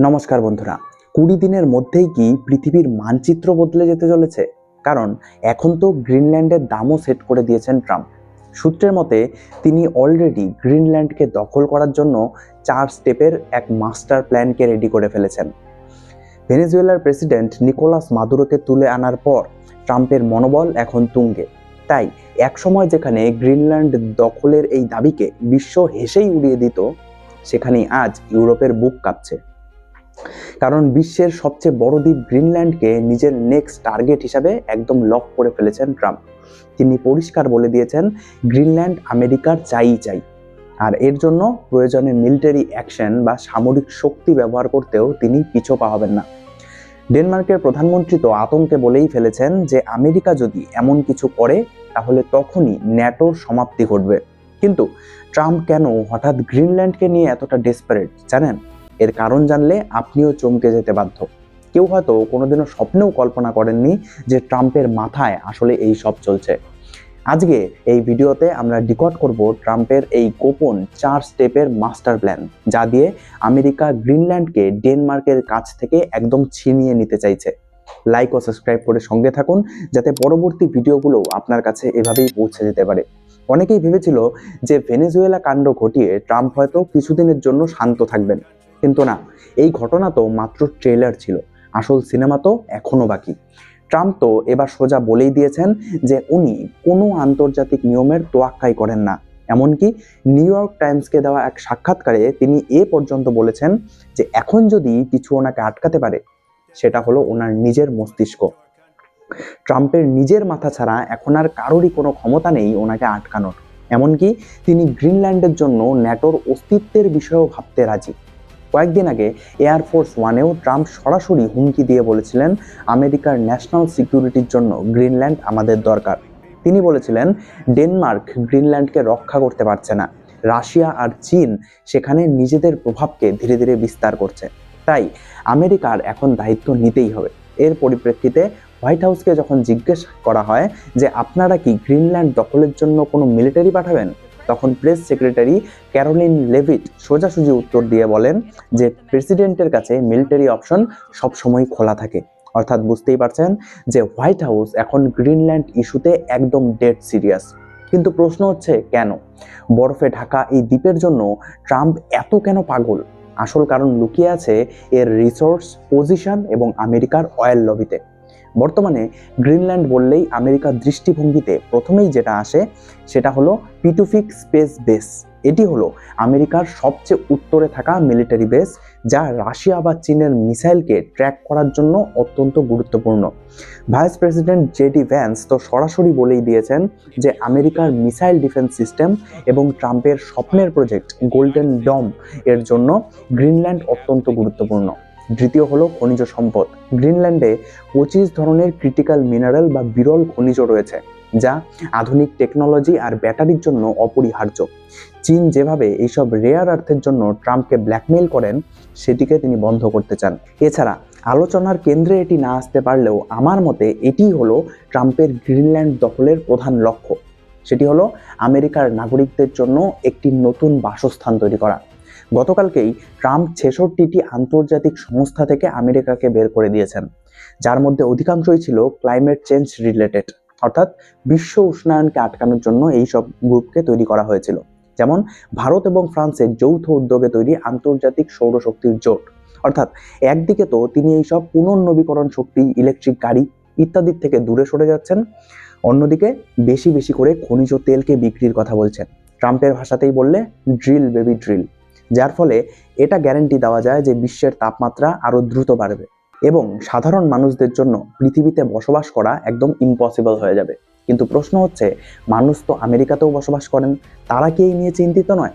নমস্কার বন্ধুরা। 20 দিনের মধ্যেই কি পৃথিবীর মানচিত্র বদলে যেতে চলেছে? কারণ এখন তো গ্রিনল্যান্ডের দামও সেট করে দিয়েছেন ট্রাম্প। সূত্রের মতে তিনি অলরেডি গ্রিনল্যান্ডকে দখল করার জন্য 4 স্টেপের এক মাস্টার প্ল্যানকে রেডি করে ফেলেছেন। ভেনেজুয়েলার প্রেসিডেন্ট নিকোলাস মাদুরোকে তুলে আনার পর ট্রাম্পের মনোবল এখন তুঙ্গে। তাই একসময় যেখানে গ্রিনল্যান্ড দখলের এই দাবিকে বিশ্ব হেসেই উড়িয়ে দিত, সেখানেই আজ ইউরোপের বুক কাঁপছে। কারণ বিশ্বের সবচেয়ে বড় দ্বীপ গ্রিনল্যান্ডকে নিজের নেক্সট টার্গেট হিসাবে একদম লক করে ফেলেছেন ট্রাম্প। তিনি পরিষ্কার বলে দিয়েছেন, গ্রিনল্যান্ড আমেরিকার চাই। আর এর জন্য প্রয়োজনে মিলিটারি অ্যাকশন বা সামরিক শক্তি ব্যবহার করতেও তিনি পিছপা হবেন না। ডেনমার্কের প্রধানমন্ত্রী তো আতঙ্কে বলেই ফেলেছেন যে আমেরিকা যদি এমন কিছু করে তাহলে তখনই ন্যাটোর সমাপ্তি ঘটবে। কিন্তু ট্রাম্প কেন হঠাৎ গ্রিনল্যান্ডকে নিয়ে এতটা ডেসপারেট জানেন? এর কারণ জানলে আপনিও চমকে যেতে বাধ্য। কেউ হয়তো কোনোদিনও স্বপ্নেও কল্পনা করেননি যে ট্রাম্পের মাথায় আসলে এই সব চলছে। আজকে এই ভিডিওতে আমরা ডিকোড করব ট্রাম্পের এই গোপন 4 স্টেপের মাস্টার প্ল্যান, যা দিয়ে আমেরিকা গ্রিনল্যান্ডকে ডেনমার্কের কাছ থেকে একদম ছিনিয়ে নিতে চাইছে। লাইক ও সাবস্ক্রাইব করে সঙ্গে থাকুন, যাতে পরবর্তী ভিডিওগুলো আপনার কাছে এভাবেই পৌঁছে যেতে পারে। অনেকেই ভেবেছিল যে ভেনেজুয়েলা কাণ্ড ঘটিয়ে ট্রাম্প হয়তো কিছুদিনের জন্য শান্ত থাকবেন, কিন্তু না, এই ঘটনা তো মাত্র ট্রেলার ছিল, আসল সিনেমা তো এখনো বাকি। ট্রাম্প তো এবার সোজা বলেই দিয়েছেন যে উনি কোনো আন্তর্জাতিক নিয়মের তোয়াক্কাই করেন না। এমনকি নিউ ইয়র্ক টাইমসকে দেওয়া এক সাক্ষাৎকারে তিনি এ পর্যন্ত বলেছেন যে এখন যদি কিছু ওনাকে আটকাতে পারে, সেটা হলো ওনার নিজের মস্তিষ্ক। ট্রাম্পের নিজের মাথা ছাড়া এখন আর কারোরই কোনো ক্ষমতা নেই ওনাকে আটকানোর। এমনকি তিনি গ্রিনল্যান্ডের জন্য ন্যাটোর অস্তিত্বের বিষয়েও ভাবতে রাজি। কয়েকদিন আগে এয়ারফোর্স ওয়ানেও ট্রাম্প সরাসরি হুমকি দিয়ে বলেছিলেন, আমেরিকার ন্যাশনাল সিকিউরিটির জন্য গ্রিনল্যান্ড আমাদের দরকার। তিনি বলেছিলেন, ডেনমার্ক গ্রিনল্যান্ডকে রক্ষা করতে পারছে না, রাশিয়া আর চীন সেখানে নিজেদের প্রভাবকে ধীরে ধীরে বিস্তার করছে, তাই আমেরিকার এখন দায়িত্ব নিতেই হবে। এর পরিপ্রেক্ষিতে হোয়াইট হাউসকে যখন জিজ্ঞেস করা হয় যে আপনারা কি গ্রিনল্যান্ড দখলের জন্য কোনো মিলিটারি পাঠাবেন, তখন প্রেস সেক্রেটারি ক্যারোলিন লেভিট সোজাসুজি উত্তর দিয়ে বলেন যে প্রেসিডেন্টের কাছে মিলিটারি অপশন সবসময় খোলা থাকে। অর্থাৎ বুঝতেই পারছেন যে হোয়াইট হাউস এখন গ্রিনল্যান্ড ইস্যুতে একদম ডেড সিরিয়াস। কিন্তু প্রশ্ন হচ্ছে, কেন বরফে ঢাকা এই দ্বীপের জন্য ট্রাম্প এত কেন পাগল? আসল কারণ লুকিয়ে আছে এর রিসোর্স, পজিশন এবং আমেরিকার অয়েল লবিতে। বর্তমানে গ্রিনল্যান্ড বললেই আমেরিকার দৃষ্টিভঙ্গিতে প্রথমেই যেটা আসে সেটা হলো পিটুফিক স্পেস বেস। এটি হলো আমেরিকার সবচেয়ে উত্তরে থাকা মিলিটারি বেস, যা রাশিয়া বা চীনের মিসাইলকে ট্র্যাক করার জন্য অত্যন্ত গুরুত্বপূর্ণ। ভাইস প্রেসিডেন্ট জেডি ভ্যান্স তো সরাসরি বলেই দিয়েছেন যে আমেরিকার মিসাইল ডিফেন্স সিস্টেম এবং ট্রাম্পের স্বপ্নের প্রজেক্ট গোল্ডেন ডম এর জন্য গ্রিনল্যান্ড অত্যন্ত গুরুত্বপূর্ণ। দ্বিতীয় হলো খনিজ সম্পদ। গ্রিনল্যান্ডে 25 ধরনের ক্রিটিক্যাল মিনারেল বা বিরল খনিজ রয়েছে, যা আধুনিক টেকনোলজি আর ব্যাটারির জন্য অপরিহার্য। চীন যেভাবে এইসব রেয়ার আর্থের জন্য ট্রাম্পকে ব্ল্যাকমেইল করেন, সেটিকে তিনি বন্ধ করতে চান। এছাড়া আলোচনার কেন্দ্রে এটি না আসতে পারলেও আমার মতে এটিই হলো ট্রাম্পের গ্রিনল্যান্ড দখলের প্রধান লক্ষ্য। সেটি হলো আমেরিকার নাগরিকদের জন্য একটি নতুন বাসস্থান তৈরি করা। গতকালকেই ট্রাম্প 66টি আন্তর্জাতিক সংস্থা থেকে আমেরিকাকে বের করে দিয়েছেন, যার মধ্যে অধিকাংশই ছিল ক্লাইমেট চেঞ্জ রিলেটেড, অর্থাৎ বিশ্ব উষ্ণায়নকে আটকানোর জন্য এই সব গ্রুপকে তৈরি করা হয়েছিল। যেমন ভারত এবং ফ্রান্সের যৌথ উদ্যোগে তৈরি আন্তর্জাতিক সৌরশক্তির জোট। অর্থাৎ একদিকে তো তিনি এইসব পুনর্নবীকরণ শক্তি, ইলেকট্রিক গাড়ি ইত্যাদির থেকে দূরে সরে যাচ্ছেন, অন্যদিকে বেশি বেশি করে খনিজ তেলকে বিক্রির কথা বলছেন। ট্রাম্পের ভাষাতেই বললে ড্রিল বেবি ড্রিল, যার ফলে এটা গ্যারান্টি দেওয়া যায় যে বিশ্বের তাপমাত্রা আরো দ্রুত বাড়বে এবং সাধারণ মানুষদের জন্য পৃথিবীতে বসবাস করা একদম ইম্পসিবল হয়ে যাবে। কিন্তু প্রশ্ন হচ্ছে, মানুষ তো আমেরিকাতেও বসবাস করেন, তারা কি এই নিয়ে চিন্তিত নয়?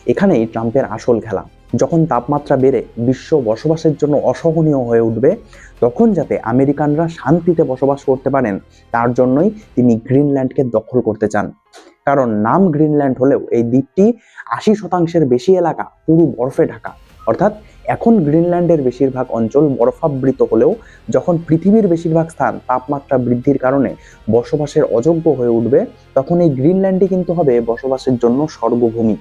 এখানেই ট্রাম্পের আসল খেলা। যখন তাপমাত্রা বেড়ে বিশ্ব বসবাসের জন্য অসহনীয় হয়ে উঠবে, তখন যাতে আমেরিকানরা শান্তিতে বসবাস করতে পারেন, তার জন্যই তিনি গ্রিনল্যান্ডকে দখল করতে চান। কারণ নাম গ্রিনল্যান্ড হলেও এই দ্বীপটি 80% বেশি এলাকা পুরো বরফে ঢাকা। অর্থাৎ এখন গ্রিনল্যান্ডের বেশিরভাগ অঞ্চল বরফাবৃত হলেও যখন পৃথিবীর বেশিরভাগ স্থান তাপমাত্রা বৃদ্ধির কারণে বসবাসের অযোগ্য হয়ে উঠবে, তখন এই গ্রিনল্যান্ডই কিন্তু হবে বসবাসের জন্য স্বর্গভূমি।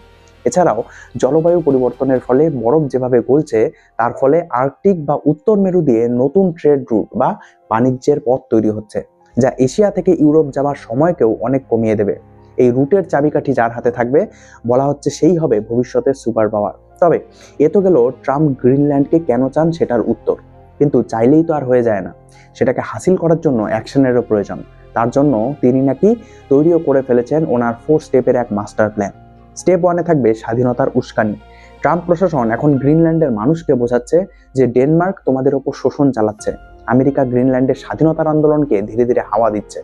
এছাড়াও জলবায়ু পরিবর্তনের ফলে বরফ যেভাবে গলছে তার ফলে আর্কটিক বা উত্তর মেরু দিয়ে নতুন ট্রেড রুট বা বাণিজ্যের পথ তৈরি হচ্ছে, যা এশিয়া থেকে ইউরোপ যাওয়ার সময়কেও অনেক কমিয়ে দেবে। এই রুটের চাবিকাঠি যার হাতে থাকবে বলা হচ্ছে সেই হবে ভবিষ্যতের সুপার পাওয়ার। তবে এ তো গেল ট্রাম্প গ্রিনল্যান্ডকে কেন চান সেটার উত্তর, কিন্তু চাইলেই তো আর হয়ে যায় না। সেটাকে হাসিল করার জন্য অ্যাকশনেরও প্রয়োজন। তার জন্য তিনি নাকি তৈরিও করে ফেলেছেন ওনার 4 স্টেপের এক মাস্টার প্ল্যান। স্টেপ 1-এ থাকবে স্বাধীনতার উস্কানি। ট্রাম্প প্রশাসন এখন গ্রিনল্যান্ডের মানুষকে বোঝাচ্ছে যে ডেনমার্ক তোমাদের ওপর শোষণ চালাচ্ছে। আমেরিকা গ্রিনল্যান্ডের স্বাধীনতার আন্দোলনকে ধীরে ধীরে হাওয়া দিচ্ছে।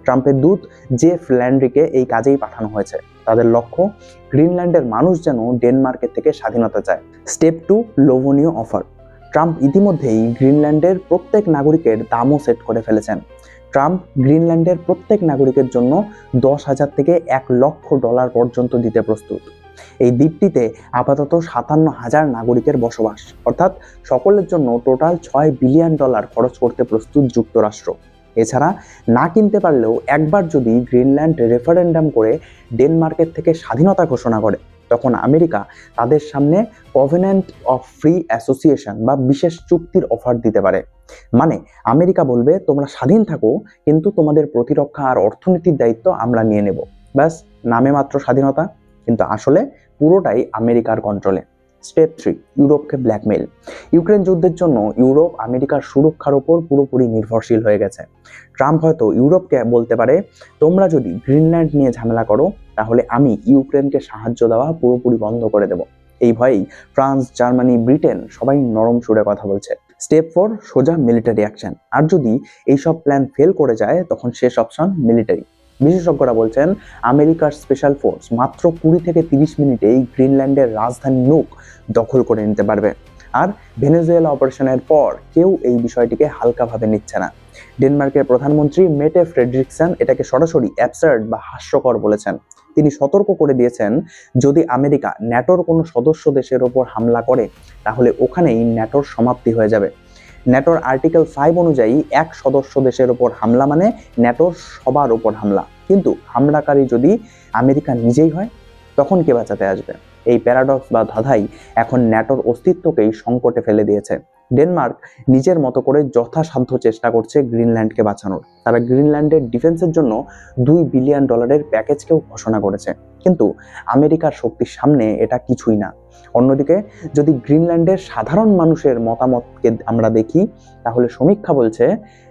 ট্রাম্পের দূত জেফ ল্যান্ড্রিকে এই কাজেই পাঠানো হয়েছে। তাদের লক্ষ্য গ্রিনল্যান্ডের মানুষ যেন ডেনমার্কের থেকে স্বাধীনতা চায়। স্টেপ 2, লোভনীয় অফার। ট্রাম্প ইতিমধ্যেই গ্রিনল্যান্ডের প্রত্যেক নাগরিকের দামও সেট করে ফেলেছেন। ট্রাম্প গ্রিনল্যান্ডের প্রত্যেক নাগরিকের জন্য $10,000 থেকে $1,00,000 পর্যন্ত দিতে প্রস্তুত। এই দ্বীপটিতে আপাতত 57,000 নাগরিকের বসবাস, অর্থাৎ সকলের জন্য টোটাল $6 বিলিয়ন খরচ করতে প্রস্তুত যুক্তরাষ্ট্র। এছাড়া না কিনতে পারলেও একবার যদি গ্রিনল্যান্ড রেফারেন্ডাম করে ডেনমার্কের থেকে স্বাধীনতা ঘোষণা করে, তখন আমেরিকা তাদের সামনে কভেন্যান্ট অফ ফ্রি অ্যাসোসিয়েশন বা বিশেষ চুক্তির অফার দিতে পারে। মানে আমেরিকা বলবে তোমরা স্বাধীন থাকো, কিন্তু তোমাদের প্রতিরক্ষা আর অর্থনীতির দায়িত্ব আমরা নিয়ে নেব। ব্যাস, নামে মাত্র স্বাধীনতা, কিন্তু আসলে পুরোটাই আমেরিকার কন্ট্রোলে। Step 3, ইউরোপকে blackmail. ইউক্রেন যুদ্ধের জন্য ইউরোপ আমেরিকার সুরক্ষার উপর পুরোপুরি নির্ভরশীল হয়ে গেছে। ট্রাম্প হয়তো ইউরোপকে বলতে পারে, তোমরা যদি গ্রিনল্যান্ড নিয়ে ঝামেলা করো তাহলে আমি ইউক্রেনকে সাহায্য দেওয়া পুরোপুরি বন্ধ করে দেব। এই ভয়েই ফ্রান্স, জার্মানি, ব্রিটেন সবাই নরম সুরে কথা বলছে। স্টেপ 4, সোজা মিলিটারি অ্যাকশন। আর যদি এইসব প্ল্যান ফেল করে যায় তখন শেষ অপশন মিলিটারি। বিশেষজ্ঞরা বলছেন আমেরিকার স্পেশাল ফোর্স মাত্র 20 থেকে 30 মিনিটেই গ্রিনল্যান্ডের রাজধানী নুক দখল করে নিতে পারবে। আর ভেনেজুয়েলা অপারেশনের পর কেউ এই বিষয়টিকে হালকাভাবে নিচ্ছে না। ডেনমার্কের প্রধানমন্ত্রী মেটে ফ্রেডরিকসন এটাকে সরাসরি অ্যাবসার্ড বা হাস্যকর বলেছেন। তিনি সতর্ক করে দিয়েছেন, যদি আমেরিকা ন্যাটোর কোনো সদস্য দেশের ওপর হামলা করে তাহলে ওখানেই ন্যাটোর সমাপ্তি হয়ে যাবে। ন্যাটোর আর্টিকেল 5 অনুযায়ী এক সদস্য দেশের ওপর হামলা মানে ন্যাটোর সবার ওপর হামলা। কিন্তু হামলাকারী যদি আমেরিকা নিজেই হয়, তখন কে বাঁচাতে আসবে? এই প্যারাডক্স বা ধাঁধাই এখন ন্যাটোর অস্তিত্বকেই সংকটে ফেলে দিয়েছে। ডেনমার্ক নিজের মতো করে যথাসাধ্য চেষ্টা করছে গ্রিনল্যান্ডকে বাঁচানোর। তারা গ্রিনল্যান্ডের ডিফেন্সের জন্য $2 বিলিয়ন প্যাকেজকেও ঘোষণা করেছে, কিন্তু আমেরিকার শক্তির সামনে এটা কিছুই না। অন্যদিকে যদি গ্রিনল্যান্ডের সাধারণ মানুষের মতামতকে আমরা দেখি, তাহলে সমীক্ষা বলছে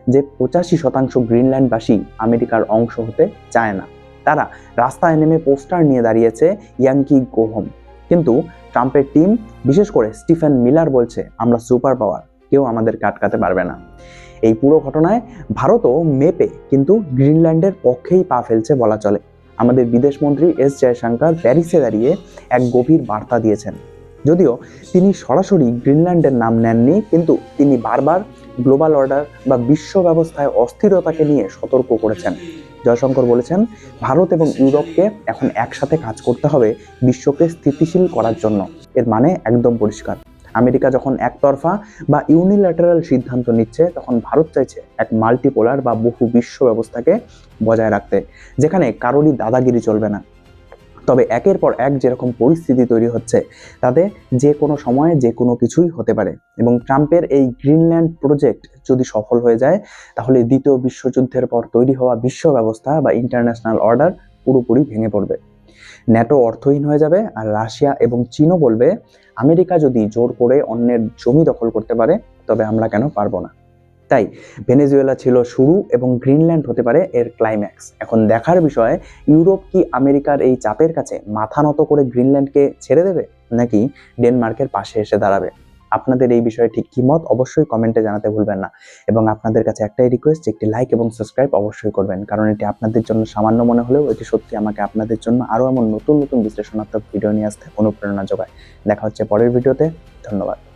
যে 85% গ্রিনল্যান্ডবাসী আমেরিকার অংশ হতে চায় না। তারা রাস্তায় নেমে পোস্টার নিয়ে দাঁড়িয়েছে, ইয়াঙ্কি গো হোম। কিন্তু ট্রাম্পের টিম, বিশেষ করে স্টিফেন মিলার বলছে, আমরা সুপার পাওয়ার, কেউ আমাদেরকে আটকাতে পারবে না। এই পুরো ঘটনায় ভারতও মেপে কিন্তু গ্রিনল্যান্ডের পক্ষেই পা ফেলছে বলা চলে। আমাদের বিদেশমন্ত্রী এস জয়শঙ্কর প্যারিসে দাঁড়িয়ে এক গভীর বার্তা দিয়েছেন। যদিও তিনি সরাসরি গ্রিনল্যান্ডের নাম নেননি, কিন্তু তিনি বারবার গ্লোবাল অর্ডার বা বিশ্ব ব্যবস্থায় অস্থিরতাকে নিয়ে সতর্ক করেছেন। জয়শঙ্কর বলেছেন, ভারত এবং ইউরোপকে এখন একসাথে কাজ করতে হবে বিশ্বকে স্থিতিশীল করার জন্য। এর মানে একদম পরিষ্কার, আমেরিকা যখন একতরফা বা ইউনিল্যাটারাল সিদ্ধান্ত নিচ্ছে, তখন ভারত চাইছে এক মাল্টিপোলার বা বহু বিশ্ব ব্যবস্থাকে বজায় রাখতে, যেখানে কারোরই দাদাগিরি চলবে না। তবে একের পর এক যেরকম পরিস্থিতি তৈরি হচ্ছে, তাতে যে কোনো সময়ে যে কোনো কিছুই হতে পারে। এবং ট্রাম্পের এই গ্রিনল্যান্ড প্রজেক্ট যদি সফল হয়ে যায়, তাহলে দ্বিতীয় বিশ্বযুদ্ধের পর তৈরি হওয়া বিশ্ব ব্যবস্থা বা ইন্টারন্যাশনাল অর্ডার পুরোপুরি ভেঙে পড়বে। ন্যাটো অর্থহীন হয়ে যাবে, আর রাশিয়া এবং চীনও বলবে, আমেরিকা যদি জোর করে অন্যের জমি দখল করতে পারে, তবে আমরা কেন পারবো না। তাই ভেনেজুয়েলা ছিল শুরু এবং গ্রিনল্যান্ড হতে পারে এর ক্লাইম্যাক্স। এখন দেখার বিষয়, ইউরোপ কি আমেরিকার এই চাপের কাছে মাথা নত করে গ্রিনল্যান্ডকে ছেড়ে দেবে, নাকি ডেনমার্কের পাশে এসে দাঁড়াবে? আপনাদের এই বিষয়ে ঠিক কি মত অবশ্যই কমেন্টে জানাতে ভুলবেন না। এবং আপনাদের কাছে একটাই রিকোয়েস্ট, একটি লাইক এবং সাবস্ক্রাইব অবশ্যই করবেন, কারণ এটি আপনাদের জন্য সামান্য মনে হলেও এটি সত্যি আমাকে আপনাদের জন্য আরও এমন নতুন নতুন বিশ্লেষণাত্মক ভিডিও নিয়ে আসতে অনুপ্রেরণা যোগায়। দেখা হচ্ছে পরের ভিডিওতে। ধন্যবাদ।